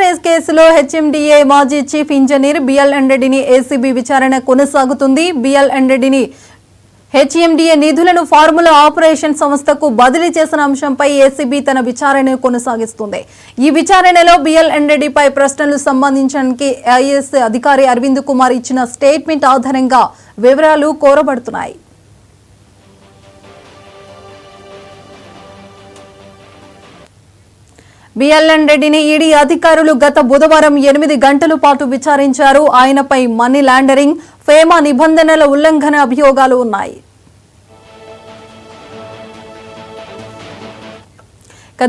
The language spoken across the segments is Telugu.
ప్యాకేజ్ కేసులో హెచ్ఎండిఏ మాజీ చీఫ్ ఇంజనీర్ బిఎల్ఎన్ రెడ్డిని ఏసీబీ విచారణ కొనసాగుతుంది. బిఎల్ఎన్ రెడ్డిని హెచ్ఎండిఏ నిధులను ఫార్ములా ఆపరేషన్ సంస్థకు బదిలీ చేసిన అంశంపై ఏసీబీ తన విచారణను కొనసాగిస్తుంది. ఈ విచారణలో బిఎల్ఎన్ రెడ్డిపై ప్రశ్నలు సంబంధించడానికి ఐఏఎస్ అధికారి అరవింద్ కుమార్ ఇచ్చిన స్టేట్మెంట్ ఆధారంగా వివరాలు కోరబడుతున్నాయి. బిఎల్ఎన్ రెడ్డిని ఈడీ అధికారులు గత బుధవారం 8 గంటల పాటు విచారించారు. ఆయనపై మనీ లాండరింగ్, ఫేమా నిబంధనల ఉల్లంఘన అభియోగాలు ఉన్నాయి.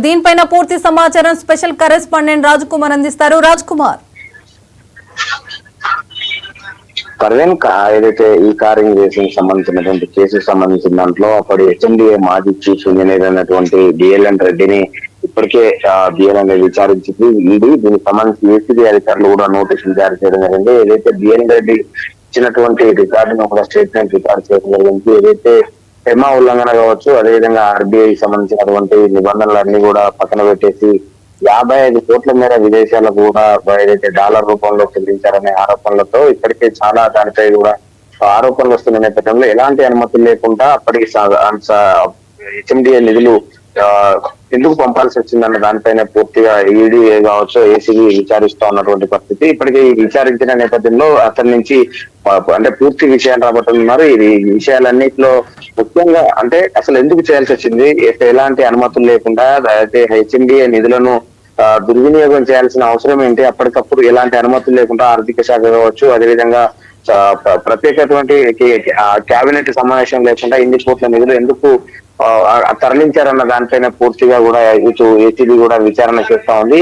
దీనిపైన పూర్తి సమాచారం స్పెషల్ కరెస్పాండెంట్ రాజ్ కుమార్ అందిస్తారు. రాజ్ కుమార్, పర్వీన్ ఏదైతే ఈ కార్ ఇంజనీరింగ్ సంబంధించినటువంటి కేసుకు సంబంధించిన దాంట్లో అప్పటి హెచ్ఎండిఏ మాజీ చీఫ్ ఇంజనీర్ అయినటువంటి బిఎల్ఎన్ రెడ్డిని ఇప్పటికే బిఎల్ఎన్ రెడ్డి విచారించింది. ఈడీ దీనికి సంబంధించి ఏసీబీ అధికారులు కూడా నోటీసులు జారీ చేయడం జరిగింది. ఏదైతే బిఎల్ఎన్ రెడ్డి ఇచ్చినటువంటి రికార్డును కూడా స్టేట్మెంట్ రికార్డు చేయడం జరిగింది. ఏదైతే ఫెమా ఉల్లంఘన కావచ్చు, అదేవిధంగా ఆర్బీఐ సంబంధించినటువంటి నిబంధనలన్నీ కూడా పక్కన పెట్టేసి 55 కోట్ల మేర విదేశాలకు కూడా ఏదైతే డాలర్ రూపంలో చెల్లించారనే ఆరోపణలతో ఇప్పటికే చాలా దానిపై కూడా ఆరోపణలు వస్తున్న నేపథ్యంలో ఎలాంటి అనుమతులు లేకుండా అప్పటికి హెచ్ఎండిఏ నిధులు ఎందుకు పంపాల్సి వచ్చిందన్న దానిపైన పూర్తిగా ఈడీ కావచ్చు, ఏసీబీ విచారిస్తూ ఉన్నటువంటి పరిస్థితి. ఇప్పటికీ విచారించిన నేపథ్యంలో అతని నుంచి అంటే పూర్తి విషయాలు రాబట్టున్నారు. ఈ విషయాలన్నింటిలో ముఖ్యంగా అంటే అసలు ఎందుకు చేయాల్సి వచ్చింది, ఎలాంటి అనుమతులు లేకుండా అయితే హెచ్ఎండిఏ నిధులను దుర్వినియోగం చేయాల్సిన అవసరం ఏంటి, అప్పటికప్పుడు ఎలాంటి అనుమతులు లేకుండా ఆర్థిక శాఖ కావచ్చు, అదేవిధంగా ప్రత్యేకటువంటి కేబినెట్ సమావేశం లేకుండా ఇన్ని కోట్ల నిధులు ఎందుకు తరలించారన్న దానిపైన పూర్తిగా కూడా ఇటు ఏసీబీ కూడా విచారణ చేస్తా ఉంది.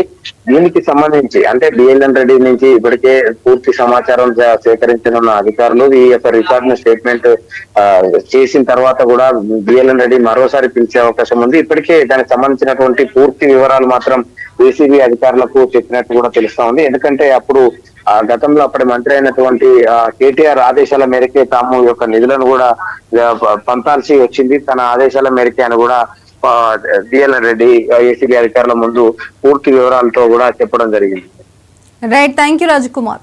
దీనికి సంబంధించి అంటే బిఎల్ఎన్ రెడ్డి నుంచి ఇప్పటికే పూర్తి సమాచారం సేకరించనున్న అధికారులు ఈ యొక్క రికార్డును స్టేట్మెంట్ చేసిన తర్వాత కూడా బిఎల్ఎన్ రెడ్డి మరోసారి పిలిచే అవకాశం ఉంది. ఇప్పటికే దానికి సంబంధించినటువంటి పూర్తి వివరాలు మాత్రం ఏసీబీ అధికారులకు చెప్పినట్టు కూడా తెలుస్తా ఉంది. ఎందుకంటే అప్పుడు గతంలో అప్పటి మంత్రి అయినటువంటి కేటీఆర్ ఆదేశాల మేరకే తాము యొక్క నిధులను కూడా పంపాల్సి వచ్చింది. తన ఆదేశాల మేరకే అని కూడా బిఎల్ఎన్ రెడ్డి ఏసీబీ అధికారుల ముందు పూర్తి వివరాలతో కూడా చెప్పడం జరిగింది. Right, thank you Raj Kumar.